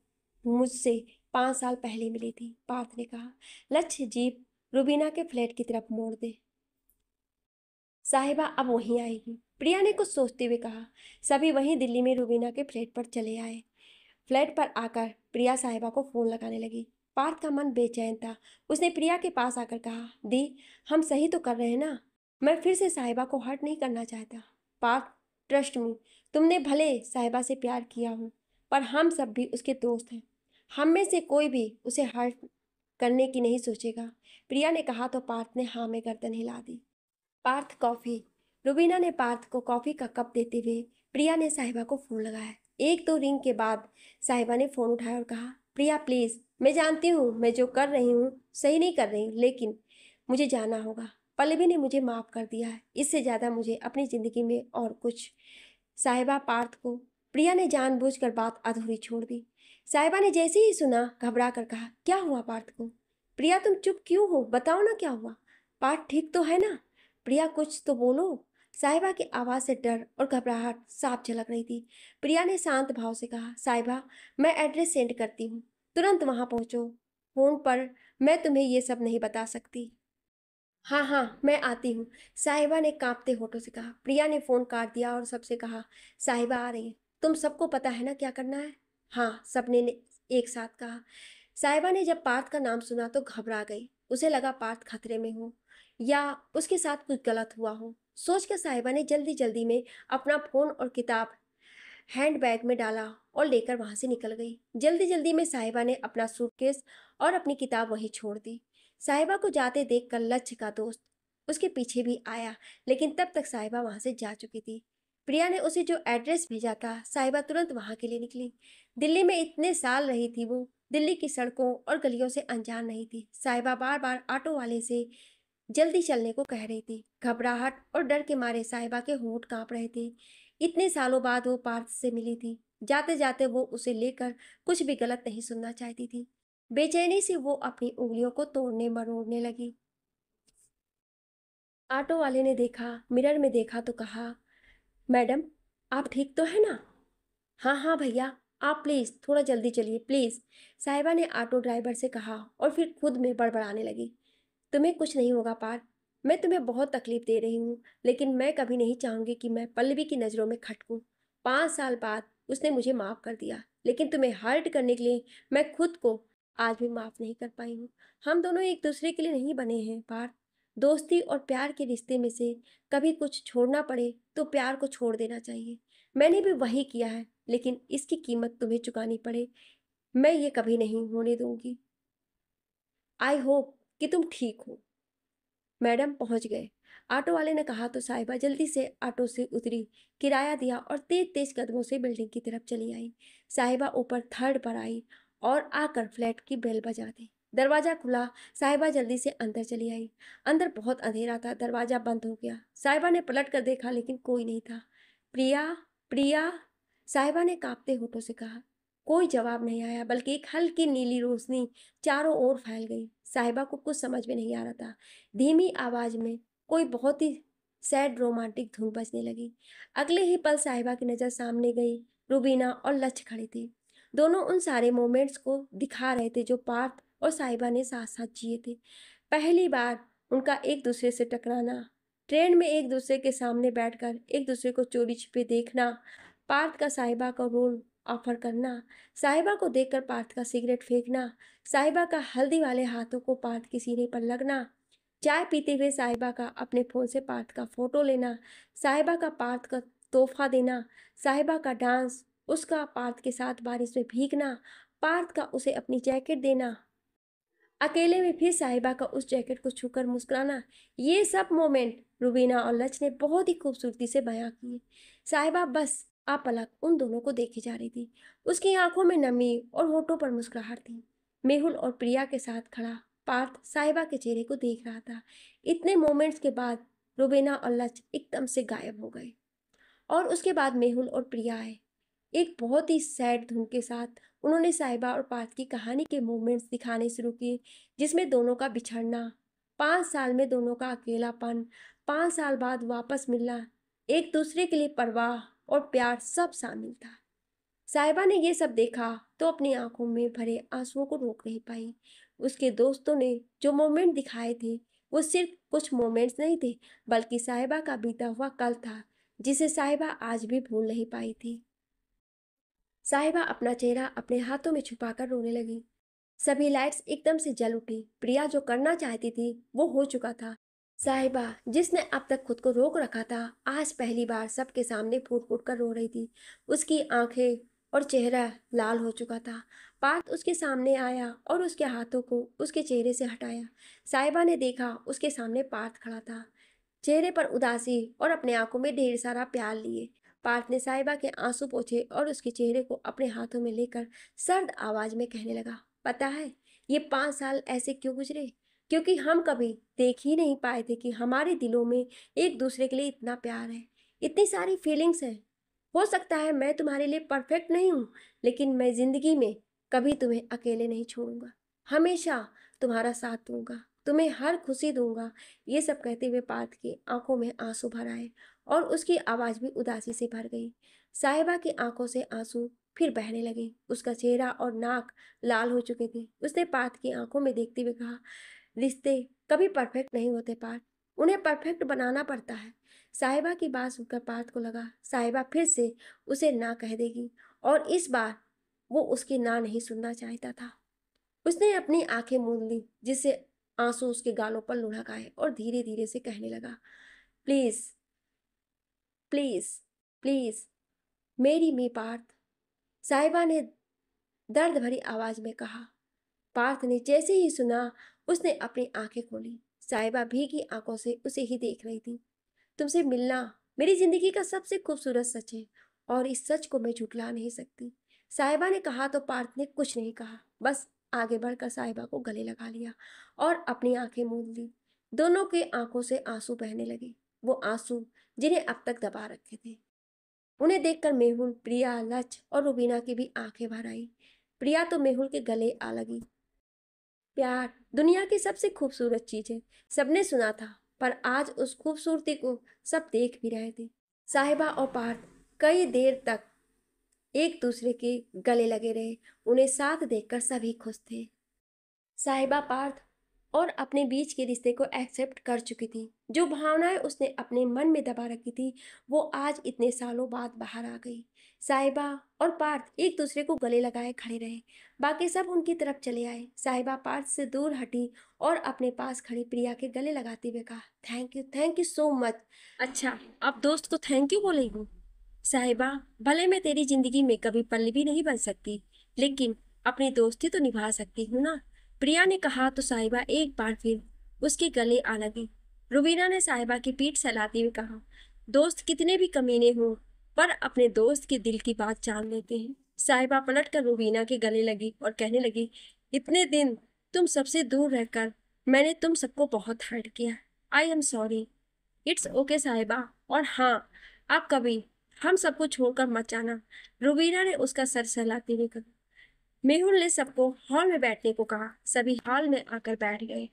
मुझसे 5 साल पहले मिली थी, पार्थ ने कहा। लक्ष्य जीप रुबीना के फ्लैट की तरफ मोड़ दे, साहिबा अब वहीं आएगी, प्रिया ने कुछ सोचते हुए कहा। सभी वहीं दिल्ली में रुबीना के फ्लैट पर चले आए। फ्लैट पर आकर प्रिया साहिबा को फ़ोन लगाने लगी। पार्थ का मन बेचैन था। उसने प्रिया के पास आकर कहा, दी, हम सही तो कर रहे हैं ना? मैं फिर से साहिबा को हर्ट नहीं करना चाहता। पार्थ, ट्रस्ट मी, तुमने भले साहिबा से प्यार किया हो, पर हम सब भी उसके दोस्त हैं। हम में से कोई भी उसे हर्ट करने की नहीं सोचेगा, प्रिया ने कहा तो पार्थ ने हाँ में गर्दन हिला दी। पार्थ, कॉफ़ी। रुबीना ने पार्थ को कॉफ़ी का कप देते हुए प्रिया ने साहिबा को फ़ोन लगाया। एक दो रिंग के बाद साहिबा ने फ़ोन उठाया और कहा, प्रिया प्लीज़, मैं जानती हूँ मैं जो कर रही हूँ सही नहीं कर रही हूँ, लेकिन मुझे जाना होगा। पल्लवी ने मुझे माफ़ कर दिया है, इससे ज़्यादा मुझे अपनी ज़िंदगी में और कुछ। साहिबा पार्थ को, प्रिया ने जानबूझकर बात अधूरी छोड़ दी। साहिबा ने जैसे ही सुना घबरा कर कहा, क्या हुआ पार्थ को? प्रिया तुम चुप क्यों हो, बताओ ना क्या हुआ। पार्थ ठीक तो है ना? प्रिया कुछ तो बोलो। साहिबा की आवाज़ से डर और घबराहट साफ झलक रही थी। प्रिया ने शांत भाव से कहा, साहिबा मैं एड्रेस सेंड करती हूँ, तुरंत वहाँ पहुँचो। फ़ोन पर मैं तुम्हें ये सब नहीं बता सकती। हाँ हाँ, मैं आती हूँ, साहिबा ने कांपते होठों से कहा। प्रिया ने फ़ोन काट दिया और सबसे कहा, साहिबा आ रही है, तुम सबको पता है ना क्या करना है? हाँ, सबने ने एक साथ कहा। साहिबा ने जब पार्थ का नाम सुना तो घबरा गई। उसे लगा पार्थ खतरे में हो या उसके साथ कुछ गलत हुआ हो। सोचकर साहिबा ने जल्दी जल्दी में अपना फ़ोन और किताब हैंड बैग में डाला और लेकर वहां से निकल गई। जल्दी जल्दी में साहिबा ने अपना सूटकेस और अपनी किताब वहीं छोड़ दी। साहिबा को जाते देखकर लक्ष्य का दोस्त उसके पीछे भी आया, लेकिन तब तक साहिबा वहां से जा चुकी थी। प्रिया ने उसे जो एड्रेस भेजा था, साहिबा तुरंत वहां के लिए निकली। दिल्ली में इतने साल रही थी वो, दिल्ली की सड़कों और गलियों से अनजान नहीं थी। साहिबा बार बार ऑटो वाले से जल्दी चलने को कह रही थी। घबराहट और डर के मारे साहिबा के होंठ कांप रहे थे। इतने सालों बाद वो पार्थ से मिली थी। जाते जाते वो उसे लेकर कुछ भी गलत नहीं सुनना चाहती थी। बेचैनी से वो अपनी उंगलियों को तोड़ने मरोड़ने लगी। ऑटो वाले ने देखा, मिरर में देखा तो कहा, मैडम आप ठीक तो है ना? हाँ हाँ भैया, आप प्लीज़ थोड़ा जल्दी चलिए प्लीज़, साहिबा ने ऑटो ड्राइवर से कहा और फिर खुद में बड़बड़ाने लगी। तुम्हें कुछ नहीं होगा पार, मैं तुम्हें बहुत तकलीफ दे रही हूँ, लेकिन मैं कभी नहीं चाहूँगी कि मैं पल्लवी की नज़रों में खटकूँ। 5 साल बाद उसने मुझे माफ़ कर दिया, लेकिन तुम्हें हर्ट करने के लिए मैं खुद को आज भी माफ़ नहीं कर पाई हूँ। हम दोनों एक दूसरे के लिए नहीं बने हैं पार। दोस्ती और प्यार के रिश्ते में से कभी कुछ छोड़ना पड़े तो प्यार को छोड़ देना चाहिए। मैंने भी वही किया है, लेकिन इसकी कीमत तुम्हें चुकानी पड़े, मैं ये कभी नहीं होने दूंगी। आई होप कि तुम ठीक हो। मैडम पहुंच गए, ऑटो वाले ने कहा तो साहिबा जल्दी से ऑटो से उतरी, किराया दिया और तेज तेज कदमों से बिल्डिंग की तरफ चली आई। साहिबा ऊपर थर्ड पर आई और आकर फ्लैट की बेल बजा दी। दरवाज़ा खुला, साहिबा जल्दी से अंदर चली आई। अंदर बहुत अंधेरा था, दरवाज़ा बंद हो गया। साहिबा ने पलट कर देखा, लेकिन कोई नहीं था। प्रिया, प्रिया, साहिबा ने कांपते होठों से कहा। कोई जवाब नहीं आया, बल्कि एक हल्की नीली रोशनी चारों ओर फैल गई। साहिबा को कुछ समझ में नहीं आ रहा था। धीमी आवाज में कोई बहुत ही सैड रोमांटिक धुन बजने लगी। अगले ही पल साहिबा की नज़र सामने गई। रुबीना और लक्ष्य खड़े थे। दोनों उन सारे मोमेंट्स को दिखा रहे थे जो पार्थ और साहिबा ने साथ साथ जिए थे। पहली बार उनका एक दूसरे से टकराना, ट्रेन में एक दूसरे के सामने बैठकर एक दूसरे को चोरी छिपे देखना, पार्थ का साहिबा का रोल ऑफर करना, साहिबा को देखकर पार्थ का सिगरेट फेंकना, साहिबा का हल्दी वाले हाथों को पार्थ के सीने पर लगना, चाय पीते हुए साहिबा का अपने फ़ोन से पार्थ का फ़ोटो लेना, साहिबा का पार्थ का तोहफा देना, साहिबा का डांस, उसका पार्थ के साथ बारिश में भीगना, पार्थ का उसे अपनी जैकेट देना, अकेले में फिर साहिबा का उस जैकेट को छूकर मुस्कुराना, ये सब मोमेंट रुबीना और लक्ष्य ने बहुत ही खूबसूरती से बयां किए। साहिबा बस आपलक उन दोनों को देखी जा रही थी। उसकी आंखों में नमी और होठों पर मुस्कुराहट थी। मेहुल और प्रिया के साथ खड़ा पार्थ साहिबा के चेहरे को देख रहा था। इतने मोमेंट्स के बाद रुबीना और लक्ष्य एकदम से गायब हो गए और उसके बाद मेहुल और प्रिया आए। एक बहुत ही सैड धुन के साथ उन्होंने साहिबा और पार्थ की कहानी के मोमेंट्स दिखाने शुरू किए, जिसमें दोनों का बिछड़ना, 5 साल में दोनों का अकेलापन, 5 साल बाद वापस मिलना, एक दूसरे के लिए परवाह और प्यार सब शामिल था। साहिबा ने ये सब देखा तो अपनी आंखों में भरे आंसुओं को रोक नहीं पाई। उसके दोस्तों ने जो मोमेंट दिखाए थे वो सिर्फ कुछ मोमेंट्स नहीं थे, बल्कि साहिबा का बीता हुआ कल था, जिसे साहिबा आज भी भूल नहीं पाई थी। साहिबा अपना चेहरा अपने हाथों में छुपाकर रोने लगी। सभी लाइट्स एकदम से जल उठी। प्रिया जो करना चाहती थी वो हो चुका था। साहिबा जिसने अब तक खुद को रोक रखा था, आज पहली बार सबके सामने फूट फूट कर रो रही थी। उसकी आंखें और चेहरा लाल हो चुका था। पार्थ उसके सामने आया और उसके हाथों को उसके चेहरे से हटाया। साहिबा ने देखा उसके सामने पार्थ खड़ा था, चेहरे पर उदासी और अपने आंखों में ढेर सारा प्यार लिए। पार्थ ने साहिबा के आंसू पोंछे और उसके चेहरे को अपने हाथों में लेकर सर्द आवाज में कहने लगा, पता है ये 5 साल ऐसे क्यों गुजरे? क्योंकि हम कभी देख ही नहीं पाए थे कि हमारे दिलों में एक दूसरे के लिए इतना प्यार है, इतनी सारी फीलिंग्स है। हो सकता है मैं तुम्हारे लिए परफेक्ट नहीं हूँ, लेकिन मैं जिंदगी में कभी तुम्हें अकेले नहीं छोड़ूंगा। हमेशा तुम्हारा साथ दूंगा, तुम्हें हर खुशी दूंगा। ये सब कहते हुए पार्थ की आंखों में आंसू भर आए और उसकी आवाज़ भी उदासी से भर गई। साहिबा की आंखों से आंसू फिर बहने लगे। उसका चेहरा और नाक लाल हो चुके थे। उसने पार्थ की आंखों में देखते हुए कहा, रिश्ते कभी परफेक्ट नहीं होते पार्थ, उन्हें परफेक्ट बनाना पड़ता है। साहिबा की बात सुनकर पार्थ को लगा साहिबा फिर से उसे ना कह देगी, और इस बार वो उसकी ना नहीं सुनना चाहता था। उसने अपनी आंखें मूंद ली, जिससे आंसू उसके गालों पर लुढ़क आए, और धीरे धीरे से कहने लगा, प्लीज प्लीज प्लीज मेरी मी पार्थ। साहिबा ने दर्द भरी आवाज में कहा। पार्थ ने जैसे ही सुना उसने अपनी आंखें खोली। साहिबा भीगी आंखों से उसे ही देख रही थी। तुमसे मिलना मेरी जिंदगी का सबसे खूबसूरत सच है, और इस सच को मैं झुठला नहीं सकती। साहिबा ने कहा तो पार्थ ने कुछ नहीं कहा, बस आगे बढ़कर साहिबा को गले लगा लिया और अपनी आंखें मूंद ली। दोनों के आंखों से आंसू बहने लगे, वो आंसू जिन्हें अब तक दबा रखे थे। उन्हें देखकर मेहुल, प्रिया, लक्ष्य और रुबीना की भी आंखें भर आई। प्रिया तो मेहुल के गले आ लगी। प्यार दुनिया की सबसे खूबसूरत चीज है, सबने सुना था, पर आज उस खूबसूरती को सब देख भी रहे थे। साहिबा और पार्थ कई देर तक एक दूसरे के गले लगे रहे। उन्हें साथ देखकर सभी खुश थे। साहिबा पार्थ और अपने बीच के रिश्ते को एक्सेप्ट कर चुकी थी। जो भावनाएं उसने अपने मन में दबा रखी थी वो आज इतने सालों बाद बाहर आ गई। साहिबा और पार्थ एक दूसरे को गले लगाए खड़े रहे। बाकी सब उनकी तरफ चले आए। साहिबा पार्थ से दूर हटी और अपने पास खड़ी प्रिया के गले लगाते हुए कहा, थैंक यू सो मच। अच्छा, अब दोस्त को थैंक यू बोलेगी? साहिबा, भले मैं तेरी जिंदगी में कभी पल भी नहीं बन सकती, लेकिन अपनी दोस्ती तो निभा सकती हूँ ना। प्रिया ने कहा तो साहिबा एक बार फिर उसके गले आ लगी। रुबीना ने साहिबा की पीठ सहलाते हुए कहा, दोस्त कितने भी कमीने हों, पर अपने दोस्त के दिल की बात जान लेते हैं। साहिबा पलट कर रुबीना के गले लगी और कहने लगी, इतने दिन तुम सबसे दूर रहकर मैंने तुम सबको बहुत हर्ट किया। आई एम सॉरी। इट्स ओके साहिबा, और हाँ, आप कभी हम सबको छोड़कर मत जाना। रुबीना ने उसका सर सहलाते हुए कहा। मेहुल ने सबको हॉल में बैठने को कहा। सभी हॉल में आकर बैठ गए।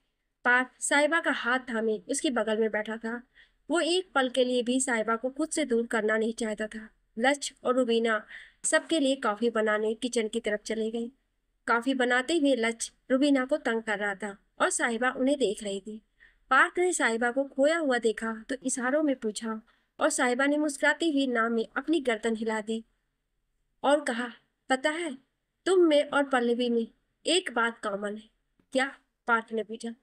पार्थ साहिबा का हाथ थामे उसके बगल में बैठा था। वो एक पल के लिए भी साहिबा को खुद से दूर करना नहीं चाहता था। लक्ष्य और रुबीना सबके लिए कॉफी बनाने किचन की तरफ चले गए। कॉफी बनाते हुए लक्ष्य रुबीना को तंग कर रहा था और साहिबा उन्हें देख रही थी। पार्थ ने साहिबा को खोया हुआ देखा तो इशारों में पूछा और साहिबा ने मुस्कुराती हुई नाम में अपनी गर्दन हिला दी और कहा, पता है तुम में और पल्लवी में एक बात कॉमन है। क्या? पार्थ ने पूछा।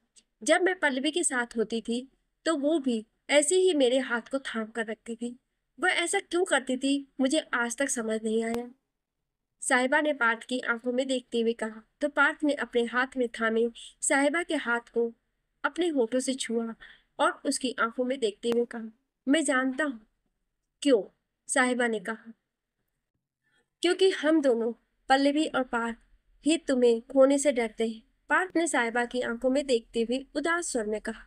जब मैं पल्लवी के साथ होती थी तो वो भी ऐसे ही मेरे हाथ को थाम कर रखती थी। वह ऐसा क्यों करती थी मुझे आज तक समझ नहीं आया, साहिबा ने पार्थ की आंखों में देखते हुए कहा। तो पार्थ ने अपने हाथ में थामे साहिबा के हाथ को अपने होठों से छुआ और उसकी आंखों में देखते हुए कहा, मैं जानता हूँ। क्यों? साहिबा ने कहा। क्योंकि हम दोनों, पल्लवी और पार्थ, ही तुम्हें खोने से डरते हैं। पार्थ ने साहिबा की आंखों में देखते हुए उदास स्वर में कहा।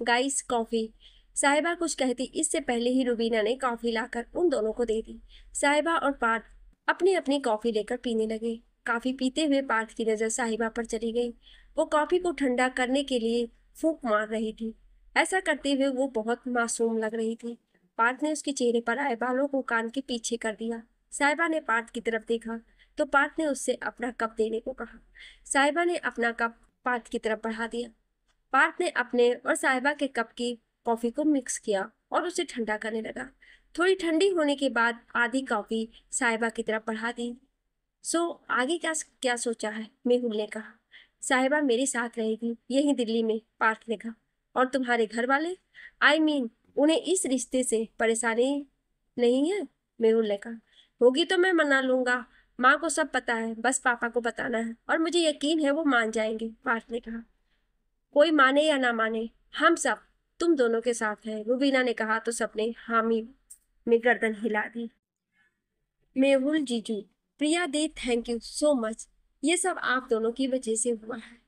Guys, coffee. साहिबा कुछ कहती इससे पहले ही रुबीना ने कॉफी लाकर उन दोनों को दे दी। साहिबा और पार्थ अपनी अपनी कॉफी लेकर पीने लगे। कॉफी पीते हुए पार्थ की नजर साहिबा पर चली गई। वो कॉफी को ठंडा करने के लिए फूंक मार रही थी। ऐसा करते हुए वो बहुत मासूम लग रही थी। पार्थ ने उसके चेहरे पर आए बालों को कान के पीछे कर दिया। साहिबा ने पार्थ की तरफ देखा तो पार्थ ने उससे अपना कप देने को कहा। साहिबा ने अपना कप पार्थ की तरफ बढ़ा दिया। पार्थ ने अपने और साहिबा के कप की कॉफी को मिक्स किया और उसे ठंडा करने लगा। थोड़ी ठंडी होने के बाद आधी कॉफी साहिबा की तरफ बढ़ा दी। सो आगे क्या क्या सोचा है? मेहुल ने कहा। साहिबा मेरे साथ रहेगी यही दिल्ली में, पार्थ ने कहा। और तुम्हारे घर वाले? आई मीन उन्हें इस रिश्ते से परेशानी नहीं है? मेहुल ने कहा। होगी तो मैं मना लूंगा। माँ को सब पता है, बस पापा को बताना है और मुझे यकीन है वो मान जाएंगे, पार्थ ने कहा। कोई माने या ना माने, हम सब तुम दोनों के साथ हैं, रुबीना ने कहा तो सबने हामी में गर्दन हिला दी। मेहुल जीजू, प्रिया दी, थैंक यू सो मच। ये सब आप दोनों की वजह से हुआ है।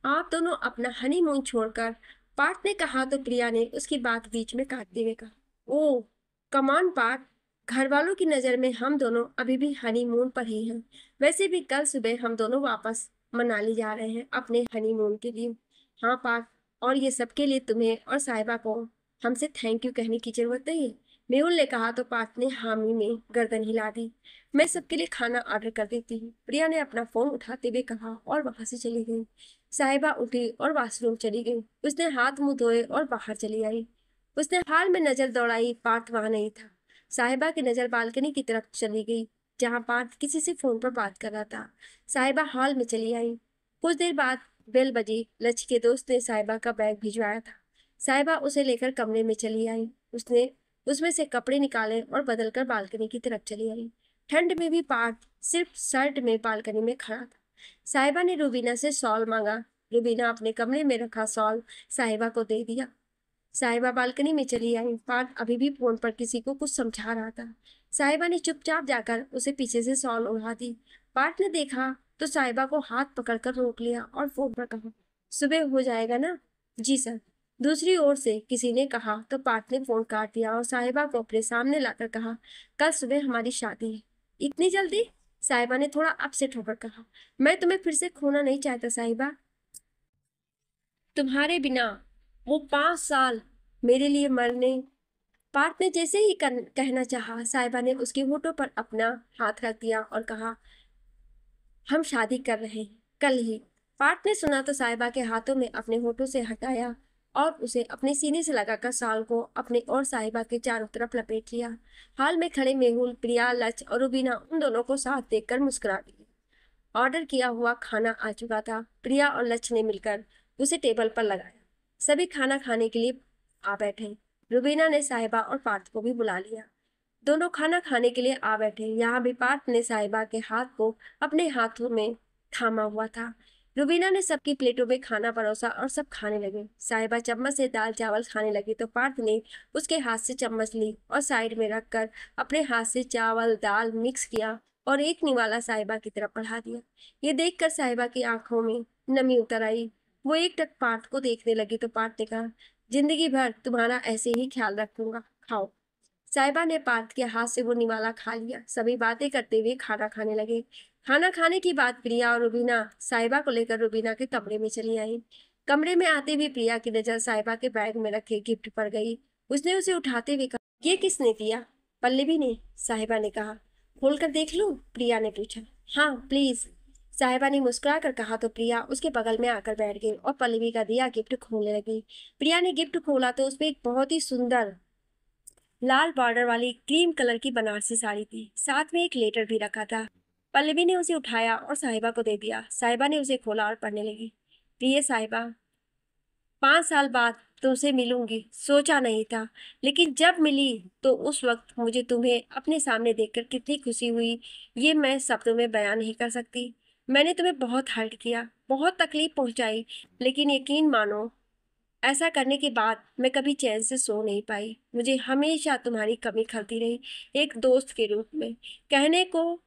आप दोनों अपना हनीमून छोड़कर, पार्थ ने कहा तो प्रिया ने उसकी बात बीच में काटते हुए कहा। ओह कमान पार्थ, घर वालों की नज़र में हम दोनों अभी भी हनीमून पर ही हैं। वैसे भी कल सुबह हम दोनों वापस मनाली जा रहे हैं अपने हनीमून के लिए। हाँ पार्थ, और ये सब के लिए तुम्हें और साहिबा को हमसे थैंक यू कहने की जरूरत नहीं है, मेहुल ने कहा तो पार्थ ने हामी में गर्दन हिला दी। मैं सबके लिए खाना ऑर्डर कर देती हूँ, प्रिया ने अपना फोन उठाते हुए कहा और वहां से चली गई। साहिबा उठी और वॉशरूम चली गई। उसने हाथ मुंह धोए और बाहर चली आई। उसने हाल में नजर दौड़ाई, पार्थ वहां नहीं था। साहिबा की नजर बालकनी की तरफ चली गई जहां पार्थ किसी से फोन पर बात कर रहा था। साहिबा हॉल में चली आई। कुछ देर बाद बेल बजी। लक्ष्य के दोस्त ने साहिबा का बैग भिजवाया था। साहिबा उसे लेकर कमरे में चली आई। उसने उसमें से कपड़े निकाले और बदलकर बालकनी की तरफ चली आई। ठंड में भी पार्थ सिर्फ शर्ट में बालकनी में खड़ा था। साहिबा ने रुबीना से शॉल मांगा। रुबीना अपने कमरे में रखा शॉल साहिबा को दे दिया। साहिबा बालकनी में चली आई। पार्थ अभी भी फोन पर किसी को कुछ समझा रहा था। साहिबा ने चुपचाप जाकर उसे पीछे से शॉल उड़ा दी। पार्थ ने देखा तो साहिबा को हाथ पकड़कर रोक लिया और फोन पर कहा, सुबह हो जाएगा ना? जी सर, दूसरी ओर से किसी ने कहा तो पार्थ ने फोन काट दिया और साहिबा को अपने सामने लाकर कहा, कल सुबह हमारी शादी है। इतनी जल्दी? साहिबा ने थोड़ा अपसेट होकर कहा। मैं तुम्हें फिर से खोना नहीं चाहता साहिबा। तुम्हारे बिना वो 5 साल मेरे लिए मरने। पार्थ ने जैसे ही कहना चाहा, साहिबा ने उसके होठों पर अपना हाथ रख दिया और कहा, हम शादी कर रहे हैं कल ही। पार्थ ने सुना तो साहिबा के हाथों में अपने होठों से हटाया और उसे अपने सीने से लगाकर साल को अपने और साहिबा के चारों तरफ लपेट लिया। हाल में खड़े मेहुल, प्रिया, लक्ष्य और रुबीना उन दोनों को साथ देखकर मुस्कुरा दी। ऑर्डर किया हुआ खाना आ चुका था। प्रिया और लक्ष्य ने मिलकर उसे टेबल पर लगाया। सभी खाना खाने के लिए आ बैठे। रुबीना ने साहिबा और पार्थ को भी बुला लिया। दोनों खाना खाने के लिए आ बैठे। यहाँ भी पार्थ ने साहिबा के हाथ को अपने हाथों में थामा हुआ था। रुबीना ने सबकी प्लेटों में खाना परोसा और सब खाने लगे। साहिबा चम्मच से दाल चावल खाने लगी तो पार्थ ने उसके हाथ से चम्मच ली और साइड में रखकर अपने हाथ से चावल दाल मिक्स किया और एक निवाला साहिबा की तरफ बढ़ा दिया। ये देखकर साहिबा की आंखों में नमी उतर आई। वो एक टक पार्थ को देखने लगी तो पार्थ ने कहा, जिंदगी भर तुम्हारा ऐसे ही ख्याल रखूंगा, खाओ। साहिबा ने पार्थ के हाथ से वो निवाला खा लिया। सभी बातें करते हुए खाना खाने लगे। खाना खाने की बात प्रिया और रुबीना साहिबा को लेकर रुबीना के कमरे में चली आई। कमरे में आते हुए प्रिया की नजर साहिबा के बैग में रखे गिफ्ट पर गई। उसने उसे उठाते हुए कहा, ये किसने दिया? पल्लवी ने, साहिबा ने कहा। खोल कर देख लूं? प्रिया ने पूछा। हाँ प्लीज, साहिबा ने मुस्कुरा कर कहा तो प्रिया उसके बगल में आकर बैठ गई और पल्लवी का दिया गिफ्ट खोलने लगी। प्रिया ने गिफ्ट खोला तो उसमें एक बहुत ही सुंदर लाल बॉर्डर वाली क्रीम कलर की बनारसी साड़ी थी। साथ में एक लेटर भी रखा था। पल्लवी ने उसे उठाया और साहिबा को दे दिया। साहिबा ने उसे खोला और पढ़ने लगी। प्रिय साहिबा, 5 साल बाद तुमसे मिलूंगी सोचा नहीं था, लेकिन जब मिली तो उस वक्त मुझे तुम्हें अपने सामने देखकर कितनी खुशी हुई, ये मैं शब्दों में बयान नहीं कर सकती। मैंने तुम्हें बहुत हर्ट किया, बहुत तकलीफ पहुंचाई, लेकिन यकीन मानो ऐसा करने के बाद मैं कभी चैन से सो नहीं पाई। मुझे हमेशा तुम्हारी कमी खलती रही, एक दोस्त के रूप में। कहने को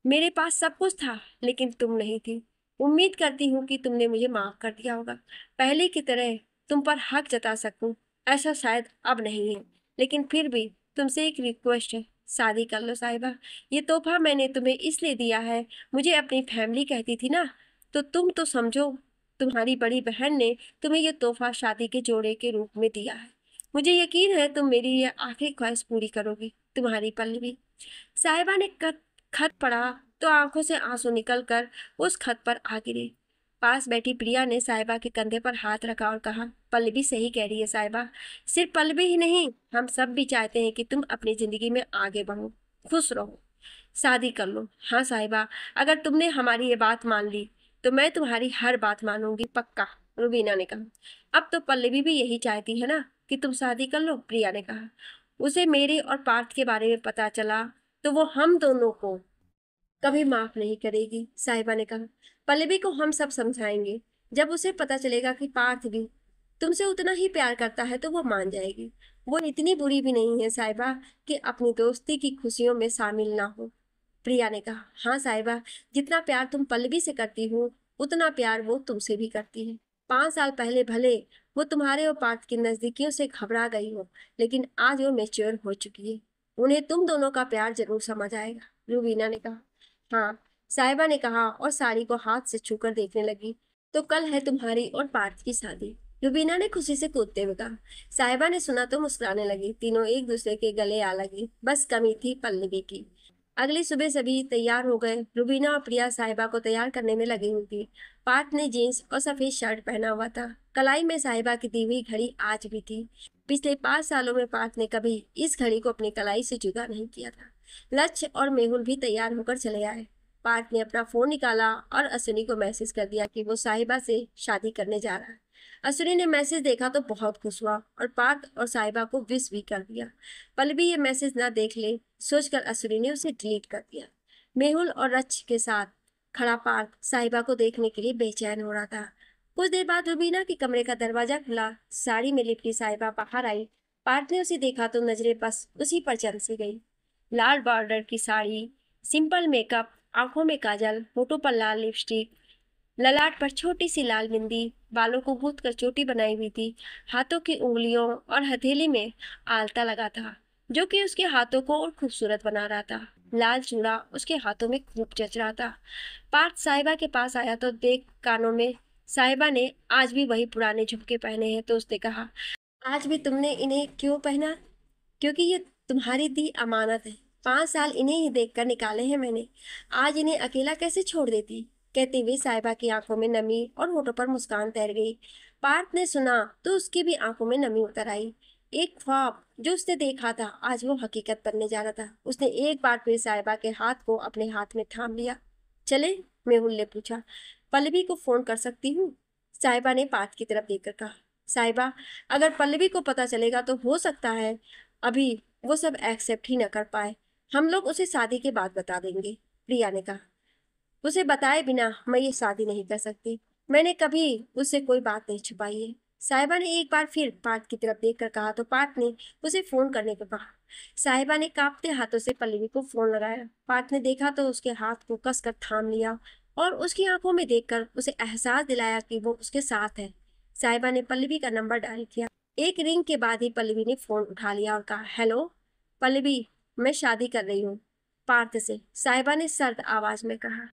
मेरे पास सब कुछ था, लेकिन तुम नहीं थी। उम्मीद करती हूँ कि तुमने मुझे माफ कर दिया होगा। पहले की तरह तुम पर हक जता सकूं, ऐसा शायद अब नहीं है, लेकिन फिर भी तुमसे एक रिक्वेस्ट है, शादी कर लो साहिबा। ये तोहफा मैंने तुम्हें इसलिए दिया है, मुझे अपनी फैमिली कहती थी ना, तो तुम तो समझो तुम्हारी बड़ी बहन ने तुम्हें ये तोहफा शादी के जोड़े के रूप में दिया है। मुझे यकीन है तुम मेरी ये आखिरी ख्वाहिश पूरी करोगी। तुम्हारी पल्लवी। साहिबा ने खत पढ़ा तो आंखों से आंसू निकलकर उस खत पर आ गिरे। पास बैठी प्रिया ने साहिबा के कंधे पर हाथ रखा और कहा, पल्लवी सही कह रही है साहिबा। सिर्फ पल्लवी ही नहीं, हम सब भी चाहते हैं कि तुम अपनी जिंदगी में आगे बढ़ो, खुश रहो, शादी कर लो। हाँ साहिबा, अगर तुमने हमारी ये बात मान ली तो मैं तुम्हारी हर बात मानूंगी, पक्का, रुबीना ने कहा। अब तो पल्लवी भी यही चाहती है ना कि तुम शादी कर लो, प्रिया ने कहा। उसे मेरे और पार्थ के बारे में पता चला तो वो हम दोनों को कभी माफ नहीं करेगी, साहिबा ने कहा। पल्लवी को हम सब समझाएंगे। जब उसे पता चलेगा कि पार्थ भी तुमसे उतना ही प्यार करता है तो वो मान जाएगी। वो इतनी बुरी भी नहीं है साहिबा कि अपनी दोस्ती की खुशियों में शामिल ना हो, प्रिया ने कहा। हाँ साहिबा, जितना प्यार तुम पल्लवी से करती हो उतना प्यार वो तुमसे भी करती है। 5 साल पहले भले वो तुम्हारे और पार्थ की नजदीकियों से घबरा गई हो, लेकिन आज वो मेच्योर हो चुकी है। उन्हें तुम दोनों का प्यार जरूर समझ आएगा, रूबीना ने कहा। हाँ, साहिबा ने कहा और साड़ी को हाथ से छूकर देखने लगी। तो कल है तुम्हारी और पार्थ की शादी, रुबीना ने खुशी से कूदते हुए कहा। साहिबा ने सुना तो मुस्कुराने लगी। तीनों एक दूसरे के गले आ लगी, बस कमी थी पल्लवी की। अगली सुबह सभी तैयार हो गए। रुबीना और प्रिया साहिबा को तैयार करने में लगी हुई थी। पार्थ ने जीन्स और सफेद शर्ट पहना हुआ था। कलाई में साहिबा की दी हुई घड़ी आज भी थी। पिछले 5 सालों में पार्थ ने कभी इस घड़ी को अपनी कलाई से जुदा नहीं किया था। लक्ष्य और मेहुल भी तैयार होकर चले आए। पार्थ ने अपना फोन निकाला और अश्विनी को मैसेज कर दिया कि वो साहिबा से शादी करने जा रहा है। अश्विनी ने मैसेज देखा तो बहुत खुश हुआ और पार्थ और साहिबा को विश भी कर दिया। पल्लवी ये मैसेज ना देख ले सोचकर अश्विनी ने उसे डिलीट कर दिया। मेहुल और रच के साथ खड़ा पार्थ साहिबा को देखने के लिए बेचैन हो रहा था। कुछ देर बाद रुबीना के कमरे का दरवाजा खुला। साड़ी में लिपटी साहिबा बाहर आई। पार्थ ने उसे देखा तो नजरें बस उसी पर चमकी गई। लाल बॉर्डर की साड़ी, सिंपल मेकअप, आंखों में काजल, होठों पर लाल लिपस्टिक, ललाट पर छोटी सी लाल बिंदी, बालों को गूंथ कर चोटी बनाई हुई थी। हाथों की उंगलियों और हथेली में आलता लगा था, जो कि उसके हाथों को और खूबसूरत बना रहा था। लाल चूड़ा उसके हाथों में खूब जच रहा था। पार्थ साहिबा के पास आया तो देख कानों में साहिबा ने आज भी वही पुराने झुमके पहने हैं, तो उसने कहा, आज भी तुमने इन्हें क्यों पहना? क्योंकि ये तुम्हारी दी अमानत है। 5 साल इन्हें ही देखकर निकाले हैं मैंने। आज इन्हें अकेला कैसे छोड़ देती? कहते हुए साहिबा की आंखों में नमी और होठों पर मुस्कान तैर गई। पार्थ ने सुना तो उसकी भी आंखों में नमी उतर आई। एक ख्वाब जो उसने देखा था आज वो हकीकत बनने जा रहा था। उसने एक बार फिर साहिबा के हाथ को अपने हाथ में थाम लिया। चले? मेहुल ने पूछा। पल्लवी को फोन कर सकती हूँ, साहिबा ने पार्थ की तरफ देखकर कहा। साहिबा, अगर पल्लवी को पता चलेगा तो हो सकता है अभी वो सब एक्सेप्ट ही न कर पाए। हम लोग उसे शादी के बाद बता देंगे, प्रिया ने कहा। उसे बताए बिना मैं ये शादी नहीं कर सकती। मैंने कभी उससे कोई बात नहीं छुपाई है, साहिबा ने एक बार फिर पार्थ की तरफ देखकर कहा तो पार्थ ने उसे फोन करने को कहा। साहिबा ने कांपते हाथों से पल्लवी को फोन लगाया। पार्थ ने देखा तो उसके हाथ को कसकर थाम लिया और उसकी आंखों में देखकर उसे एहसास दिलाया कि वो उसके साथ है। साहिबा ने पल्लवी का नंबर डायल किया। एक रिंग के बाद ही पल्लवी ने फोन उठा लिया और कहा, हेलो पल्लवी, मैं शादी कर रही हूँ पार्थ से, साहिबा ने सर्द आवाज में कहा।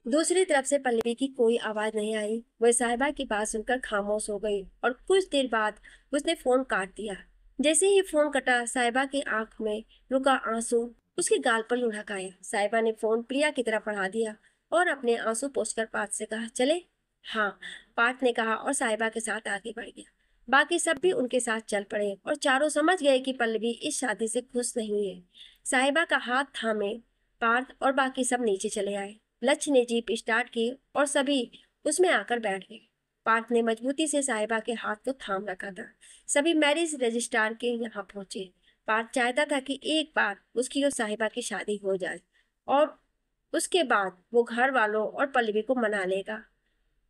दूसरी तरफ से पल्लवी की कोई आवाज नहीं आई। वह साहिबा की बात सुनकर खामोश हो गई और कुछ देर बाद उसने फोन काट दिया। जैसे ही फोन कटा, साहिबा की आंख में रुका आंसू उसके गाल पर लुढ़क आया। साहिबा ने फोन प्रिया की तरफ बढ़ा दिया और अपने आंसू पोंछकर पार्थ से कहा, चले? हाँ, पार्थ ने कहा और साहिबा के साथ आगे बढ़ गया। बाकी सब भी उनके साथ चल पड़े और चारों समझ गए कि पल्लवी इस शादी से खुश नहीं है। साहिबा का हाथ थामे पार्थ और बाकी सब नीचे चले आए। लक्ष्य ने जीप स्टार्ट की और सभी उसमें आकर बैठ गए। पार्थ ने मजबूती से साहिबा के हाथ को थाम रखा था। सभी मैरिज रजिस्ट्रार के यहाँ पहुंचे। पार्थ चाहता था कि एक बार उसकी और साहिबा की शादी हो जाए और उसके बाद वो घर वालों और पल्लवी को मना लेगा,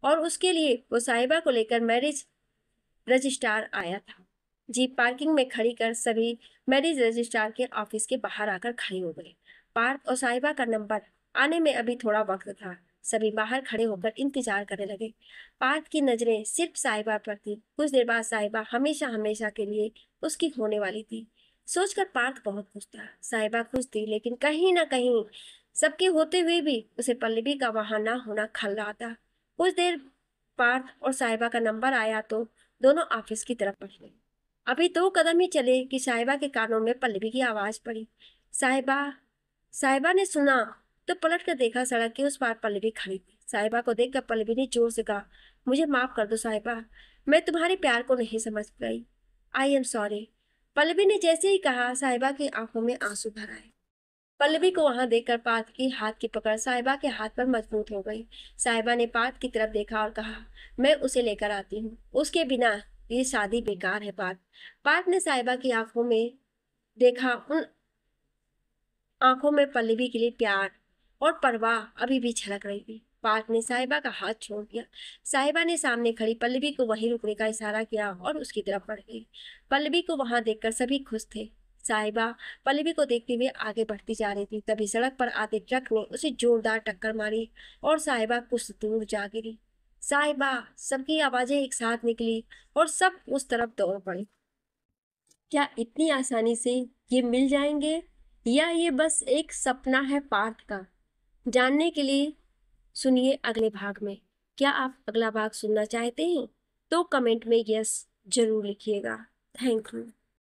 और उसके लिए वो साहिबा को लेकर मैरिज रजिस्ट्रार आया था। जीप पार्किंग में खड़ी कर सभी मैरिज रजिस्ट्रार के ऑफिस के बाहर आकर खड़े हो गए। पार्थ और साहिबा का नंबर आने में अभी थोड़ा वक्त था। सभी बाहर खड़े होकर इंतजार करने लगे। पार्थ की नजरें सिर्फ साहिबा पर थी। कुछ देर बाद साहिबा हमेशा हमेशा के लिए उसकी होने वाली थी। सोचकर पार्थ बहुत खुश था। साहिबा खुश थी, लेकिन कहीं ना कहीं सबके होते हुए भी उसे पल्लवी का वहां ना होना खल रहा था। कुछ देर पार्थ और साहिबा का नंबर आया तो दोनों ऑफिस की तरफ बढ़ गए। अभी 2 कदम ही चले कि साहिबा के कानों में पल्लवी की आवाज पड़ी, साहिबा। साहिबा ने सुना तो पलट कर देखा, सड़क के उस पार पल्लवी खड़ी थी। साहिबा को देखकर पल्लवी ने जोर से कहा, मुझे माफ कर दो साहिबा, मैं तुम्हारे प्यार को नहीं समझ गई। आई एम सॉरी। पल्लवी ने जैसे ही कहा, साहिबा की आंखों में आंसू भर आए। पल्लवी को वहां देखकर पार्थ की हाथ की पकड़ साहिबा के हाथ पर मजबूत हो गई। साहिबा ने पार्थ की तरफ देखा और कहा, मैं उसे लेकर आती हूँ, उसके बिना ये शादी बेकार है। पार्थ ने साहिबा की आंखों में देखा। उन आंखों में पल्लवी के लिए प्यार और परवाह अभी भी छलक रही थी। पार्थ ने साहिबा का हाथ छोड़ दिया। साहिबा ने सामने खड़ी पल्लवी को वहीं रुकने का इशारा किया और उसकी तरफ बढ़ गई। पल्लवी को वहां देखकर सभी खुश थे। साहिबा पल्लवी को देखते हुए आगे बढ़ती जा रही थी। तभी सड़क पर आते ट्रक ने उसे जोरदार टक्कर मारी और साहिबा कुछ दूर जा गिरी। साहिबा! सबकी आवाजें एक साथ निकली और सब उस तरफ दौड़ पड़े। क्या इतनी आसानी से ये मिल जाएंगे, या ये बस एक सपना है पार्थ का? जानने के लिए सुनिए अगले भाग में। क्या आप अगला भाग सुनना चाहते हैं? तो कमेंट में यस जरूर लिखिएगा। Thank you.